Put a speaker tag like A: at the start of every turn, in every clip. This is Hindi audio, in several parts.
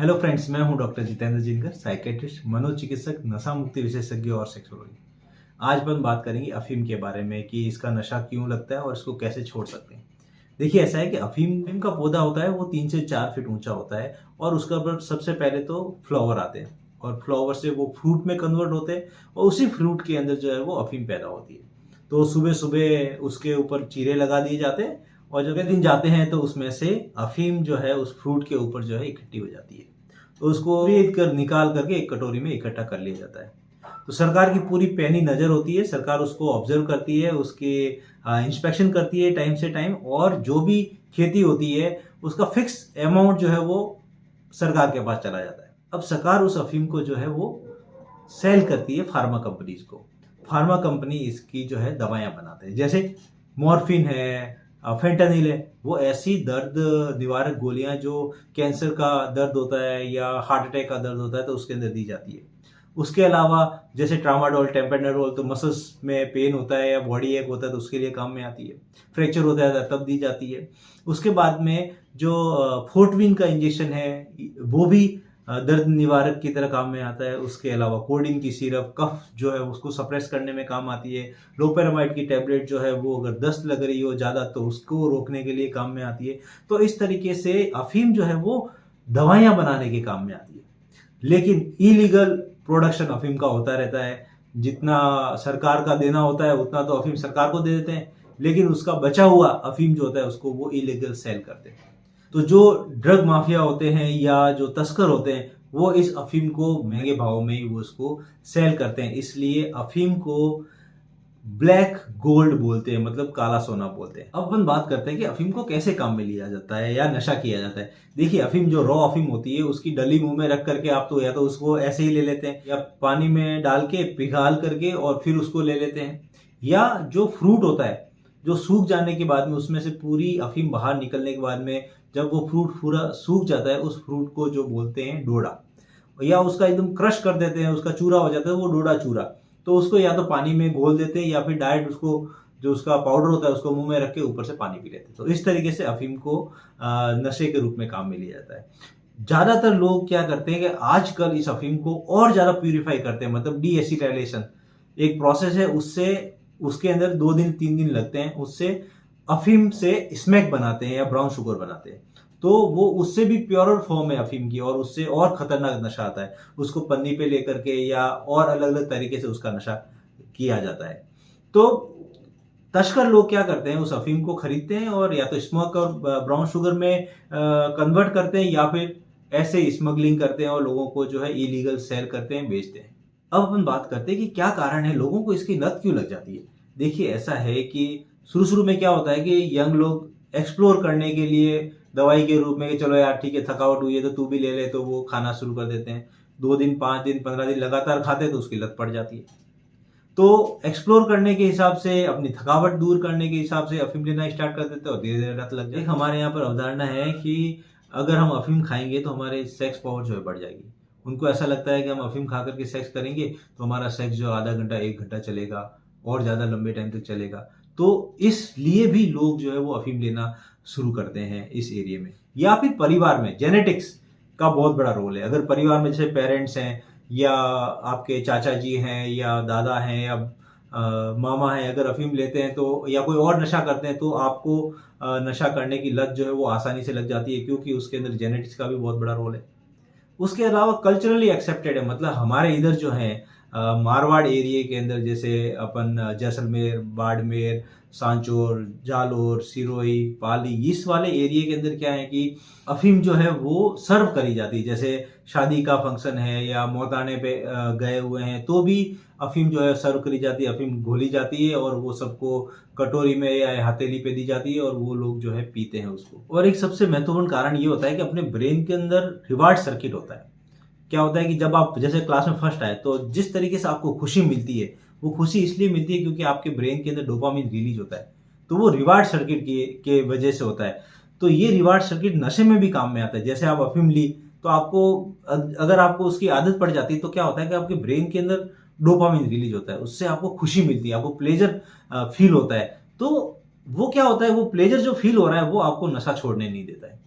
A: हेलो फ्रेंड्स, मैं हूं डॉक्टर जितेंद्र जिनकर, साइकेट्रिस्ट, मनोचिकित्सक, नशा मुक्ति विशेषज्ञ और सेक्सोलॉजी। आज अपन बात करेंगे अफीम के बारे में कि इसका नशा क्यों लगता है और इसको कैसे छोड़ सकते हैं। देखिए, ऐसा है कि अफीम का पौधा होता है वो 3 से 4 फीट ऊंचा होता है और उसका पर सबसे पहले तो फ्लावर आते हैं और फ्लावर से वो फ्रूट में कन्वर्ट होते हैं और उसी फ्रूट के अंदर जो है वो अफीम पैदा होती है। तो सुबह सुबह उसके ऊपर चीरे लगा दिए जाते हैं और जब दिन जाते हैं तो उसमें से अफीम जो है उस फ्रूट के ऊपर जो है इकट्ठी हो जाती है। तो उसको खरीद कर निकाल करके एक कटोरी में इकट्ठा कर लिया जाता है। तो सरकार की पूरी पैनी नज़र होती है, सरकार उसको ऑब्जर्व करती है, उसके इंस्पेक्शन करती है टाइम से टाइम, और जो भी खेती होती है उसका फिक्स अमाउंट जो है वो सरकार के पास चला जाता है। अब सरकार उस अफीम को जो है वो सेल करती है फार्मा कंपनीज को। फार्मा कंपनी इसकी जो है दवाइयाँ बनाते हैं, जैसे मॉर्फिन है, फेंटानिल है। वो ऐसी दर्द निवारक गोलियां जो कैंसर का दर्द होता है या हार्ट अटैक का दर्द होता है तो उसके अंदर दी जाती है। उसके अलावा जैसे ट्रामाडोल, टेम्पेनाडोल, तो मसल्स में पेन होता है या बॉडी एक होता है तो उसके लिए काम में आती है। फ्रैक्चर होता है तब दी जाती है। उसके बाद में जो फोर्टविन का इंजेक्शन है वो भी दर्द निवारक की तरह काम में आता है। उसके अलावा कोडिन की सिरप कफ जो है उसको सप्रेस करने में काम आती है। लोपेरामाइड की टैबलेट जो है वो अगर दस्त लग रही हो ज़्यादा तो उसको रोकने के लिए काम में आती है। तो इस तरीके से अफीम जो है वो दवाइयाँ बनाने के काम में आती है। लेकिन इलीगल प्रोडक्शन अफीम का होता रहता है। जितना सरकार का देना होता है उतना तो अफीम सरकार को दे देते हैं, लेकिन उसका बचा हुआ अफीम जो होता है उसको वो इलीगल सेल करते हैं। तो जो ड्रग माफिया होते हैं या जो तस्कर होते हैं वो इस अफीम को महंगे भाव में ही वो उसको सेल करते हैं। इसलिए अफीम को ब्लैक गोल्ड बोलते हैं, मतलब काला सोना बोलते हैं। अब अपन बात करते हैं कि अफीम को कैसे काम में लिया जाता है या नशा किया जाता है। देखिए, अफीम जो रॉ अफीम होती है उसकी डली मुंह में रख करके आप तो या तो उसको ऐसे ही ले लेते हैं या पानी में डाल के पिघाल करके और फिर उसको ले लेते हैं, या जो फ्रूट होता है जो सूख जाने के बाद में उसमें से पूरी अफीम बाहर निकलने के बाद में जब वो फ्रूट पूरा सूख जाता है उस फ्रूट को जो बोलते हैं डोडा, या उसका एकदम क्रश कर देते हैं, उसका चूरा हो जाता है वो डोडा चूरा। तो उसको या तो पानी में घोल देते हैं या फिर डायरेक्ट उसको जो उसका पाउडर होता है उसको मुंह में रख के ऊपर से पानी पी लेते हैं। तो इस तरीके से अफीम को नशे के रूप में काम में लिया जाता है। ज्यादातर लोग क्या करते हैं कि आजकल इस अफीम को और ज्यादा प्यूरिफाई करते हैं, मतलब डीएसिटाइलेशन एक प्रोसेस है, उससे उसके अंदर 2 दिन 3 दिन लगते हैं। उससे अफीम से स्मैक बनाते हैं या ब्राउन शुगर बनाते हैं। तो वो उससे भी प्योरर फॉर्म है अफीम की और उससे और खतरनाक नशा आता है। उसको पन्नी पे लेकर के या और अलग अलग तरीके से उसका नशा किया जाता है। तो तस्कर लोग क्या करते हैं, उस अफीम को खरीदते हैं और या तो स्मोक और ब्राउन शुगर में कन्वर्ट करते हैं या फिर ऐसे स्मगलिंग करते हैं और लोगों को जो है इलीगल सेल करते हैं, बेचते हैं। अब अपन बात करते हैं कि क्या कारण है, लोगों को इसकी लत क्यों लग जाती है। देखिए, ऐसा है कि शुरू शुरू में क्या होता है कि यंग लोग एक्सप्लोर करने के लिए दवाई के रूप में कि चलो यार ठीक है, थकावट हुई है तो तू भी ले ले, तो वो खाना शुरू कर देते हैं। 2 दिन 5 दिन 15 दिन लगातार खाते हैं तो उसकी लत पड़ जाती है। तो एक्सप्लोर करने के हिसाब से, अपनी थकावट दूर करने के हिसाब से अफीम लेना स्टार्ट कर देते हैं और धीरे धीरे लत लग जाती है। हमारे यहाँ पर अवधारणा है कि अगर हम अफीम खाएंगे तो हमारे सेक्स पावर जो है बढ़ जाएगी। उनको ऐसा लगता है कि हम अफीम खा करके सेक्स करेंगे तो हमारा सेक्स जो आधा घंटा 1 घंटा चलेगा और ज़्यादा लंबे टाइम तक चलेगा। तो इसलिए भी लोग जो है वो अफीम लेना शुरू करते हैं इस एरिया में। या फिर परिवार में जेनेटिक्स का बहुत बड़ा रोल है। अगर परिवार में जैसे पेरेंट्स हैं या आपके चाचा जी हैं या दादा हैं या मामा हैं, अगर अफीम लेते हैं तो या कोई और नशा करते हैं तो आपको नशा करने की लत जो है वो आसानी से लग जाती है, क्योंकि उसके अंदर जेनेटिक्स का भी बहुत बड़ा रोल है। उसके अलावा कल्चरली एक्सेप्टेड है, मतलब हमारे इधर जो है मारवाड़ एरिया के अंदर, जैसे अपन जैसलमेर, बाड़मेर, सांचौर, जालोर, सिरोही, पाली, इस वाले एरिया के अंदर क्या है कि अफीम जो है वो सर्व करी जाती है। जैसे शादी का फंक्शन है या मौताने पे गए हुए हैं तो भी अफीम जो है सर्व करी जाती है, अफीम घोली जाती है और वो सबको कटोरी में या हथेली पे दी जाती है और वो लोग जो है पीते हैं उसको। और एक सबसे महत्वपूर्ण कारण ये होता है कि अपने ब्रेन के अंदर रिवार्ड सर्किट होता है। क्या होता है कि जब आप जैसे क्लास में फर्स्ट आए तो जिस तरीके से आपको खुशी मिलती है वो खुशी इसलिए मिलती है क्योंकि आपके ब्रेन के अंदर डोपामिन रिलीज होता है। तो वो रिवार्ड सर्किट के वजह से होता है। तो ये रिवार्ड सर्किट नशे में भी काम में आता है। जैसे आप अफीम ली तो आपको अगर आपको उसकी आदत पड़ जाती है तो क्या होता है कि आपके ब्रेन के अंदर डोपामिन रिलीज होता है, उससे आपको खुशी मिलती है, आपको प्लेजर फील होता है। तो वो क्या होता है, वो प्लेजर जो फील हो रहा है वो आपको नशा छोड़ने नहीं देता है।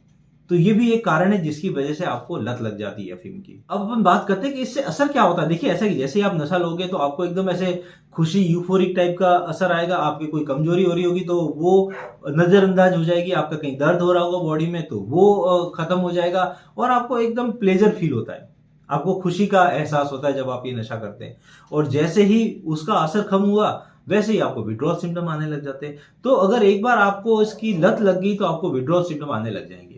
A: तो तो ये भी एक कारण है जिसकी वजह से आपको लत लग जाती है अफीम की। अब अपन बात करते हैं कि इससे असर क्या होता है। देखिए ऐसा कि जैसे ही आप नशा लोगे तो आपको एकदम ऐसे खुशी, यूफोरिक टाइप का असर आएगा। आपकी कोई कमजोरी हो रही होगी तो वो नजरअंदाज हो जाएगी। आपका कहीं दर्द हो रहा होगा बॉडी में तो वो खत्म हो जाएगा और आपको एकदम प्लेजर फील होता है। आपको खुशी का एहसास होता है जब आप ये नशा करते हैं। और जैसे ही उसका असर कम हुआ वैसे ही आपको विड्रॉल सिम्टम आने लग जाते हैं। तो अगर एक बार आपको इसकी लत लग गई तो आपको विड्रॉल सिम्टम आने लग जाएंगे।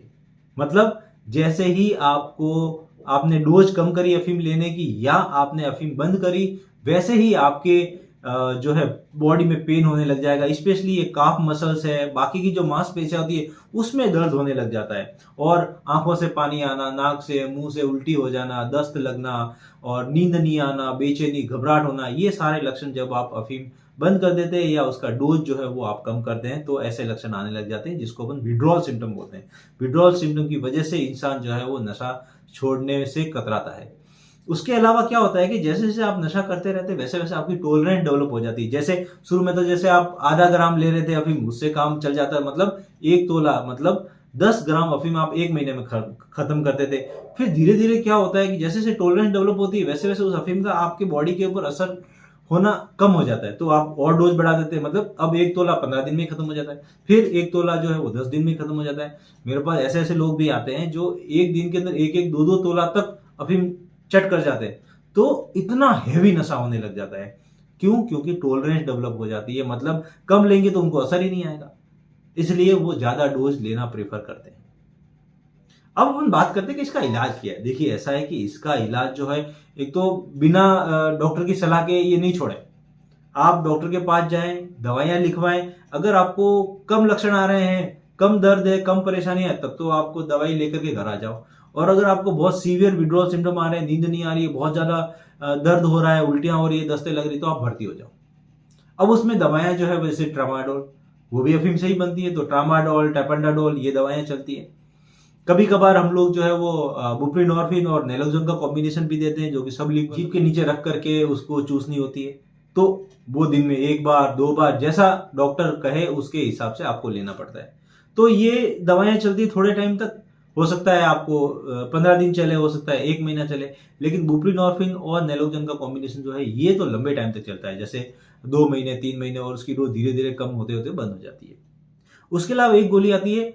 A: मतलब जैसे ही आपने डोज कम करी अफीम लेने की या आपने अफीम बंद करी, वैसे ही आपके जो है बॉडी में पेन होने लग जाएगा। स्पेशली ये काफ मसल्स है, बाकी की जो मांसपेशियां होती है उसमें दर्द होने लग जाता है और आंखों से पानी आना, नाक से मुंह से उल्टी हो जाना, दस्त लगना और नींद नहीं आना, बेचैनी, घबराहट होना, ये सारे लक्षण जब आप अफीम बंद कर देते हैं या उसका डोज जो है वो आप कम करते हैं तो ऐसे लक्षण आने लग जाते हैं जिसको अपन विड्रॉल सिम्टम बोलते हैं। विड्रॉल सिम्टम की वजह से इंसान जो है वो नशा छोड़ने से कतराता है। उसके अलावा क्या होता है कि जैसे जैसे आप नशा करते रहते हैं वैसे वैसे आपकी टॉलरेंस डेवलप हो जाती है। जैसे शुरू में तो जैसे आप आधा ग्राम ले रहे थे अफीम, उससे काम चल जाता है। मतलब 1 तोला मतलब 10 ग्राम अफीम आप 1 महीने में खत्म करते थे। फिर धीरे धीरे क्या होता है कि जैसे जैसे टॉलरेंस डेवलप होती है वैसे वैसे उस अफीम का आपके बॉडी के ऊपर असर होना कम हो जाता है। तो आप और डोज बढ़ा देते हैं। मतलब अब 1 तोला 15 दिन में खत्म हो जाता है, फिर 1 तोला जो है वो 10 दिन में खत्म हो जाता है। मेरे पास ऐसे ऐसे लोग भी आते हैं जो एक दिन के अंदर 1-1, 2-2 तोला तक अफीम चट कर जाते हैं। तो इतना हैवी नशा होने लग जाता है। क्यों? क्योंकि टॉलरेंस डेवलप हो जाती है। मतलब कम लेंगे तो उनको असर ही नहीं आएगा, इसलिए वो ज्यादा डोज लेना प्रेफर करते हैं। अब अपन बात करते हैं कि इसका इलाज क्या है। देखिए ऐसा है कि इसका इलाज जो है, एक तो बिना डॉक्टर की सलाह के ये नहीं छोड़े। आप डॉक्टर के पास जाएं, दवाइयां लिखवाएं। अगर आपको कम लक्षण आ रहे हैं, कम दर्द है, कम परेशानी है, तब तो आपको दवाई लेकर के घर आ जाओ। और अगर आपको बहुत सीवियर विड्रॉल सिम्टम आ रहे हैं, नींद नहीं आ रही है, बहुत ज्यादा दर्द हो रहा है, उल्टियां हो रही है, दस्तें लग रही, तो आप भर्ती हो जाओ। अब उसमें दवाइयां जो है जैसे ट्रामाडोल, वो भी अफीम से ही बनती है, तो ट्रामाडोल, टेपेंडाडोल, ये दवाइयां चलती है। कभी कभार हम लोग जो है वो बुप्रीनोर्फिन और नेलोक्सोन का कॉम्बिनेशन भी देते हैं, जो कि सब जीभ के नीचे रख करके उसको चूसनी होती है। तो वो दिन में 1 बार 2 बार जैसा डॉक्टर कहे उसके हिसाब से आपको लेना पड़ता है। तो ये दवाइयां चलती थोड़े टाइम तक, हो सकता है आपको 15 दिन चले, हो सकता है 1 महीना चले। लेकिन बुप्रीनोर्फिन और नेलोक्सोन का कॉम्बिनेशन जो है ये तो लंबे टाइम तक चलता है, जैसे 2 महीने 3 महीने, और उसकी डोज धीरे धीरे कम होते होते बंद हो जाती है। उसके अलावा एक गोली आती है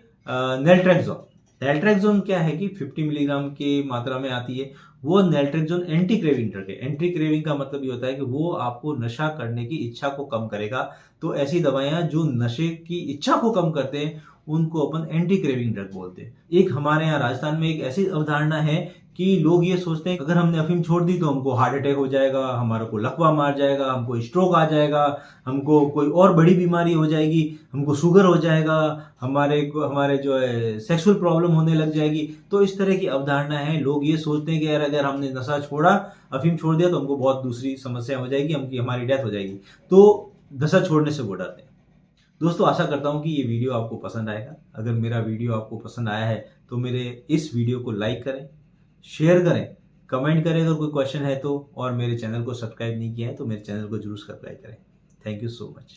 A: नेल्ट्रेक्सोन। नेल्ट्रेक्सोन क्या है कि 50 मिलीग्राम की मात्रा में आती है। वो नेल्ट्रेक्सोन एंटी क्रेविंग ड्रग है। एंटी क्रेविंग का मतलब ये होता है कि वो आपको नशा करने की इच्छा को कम करेगा। तो ऐसी दवाइयां जो नशे की इच्छा को कम करते हैं उनको अपन एंटी क्रेविंग ड्रग बोलते हैं। एक हमारे यहाँ राजस्थान में एक ऐसी अवधारणा है कि लोग ये सोचते हैं कि अगर हमने अफीम छोड़ दी तो हमको हार्ट अटैक हो जाएगा, हमारे को लकवा मार जाएगा, हमको स्ट्रोक आ जाएगा, हमको कोई और बड़ी बीमारी हो जाएगी, हमको शुगर हो जाएगा, हमारे जो है सेक्सुअल प्रॉब्लम होने लग जाएगी। तो इस तरह की अवधारणा है। लोग ये सोचते हैं कि यार अगर हमने नशा छोड़ा, अफीम छोड़ दिया, तो हमको बहुत दूसरी समस्या हो जाएगी, हमारी डेथ हो जाएगी। तो नशा छोड़ने से वो डरते हैं। दोस्तों आशा करता हूँ कि ये वीडियो आपको पसंद आएगा। अगर मेरा वीडियो आपको पसंद आया है तो मेरे इस वीडियो को लाइक करें, शेयर करें, कमेंट करें अगर कोई क्वेश्चन है तो, और मेरे चैनल को सब्सक्राइब नहीं किया है तो मेरे चैनल को जरूर सब्सक्राइब करें। Thank you so much.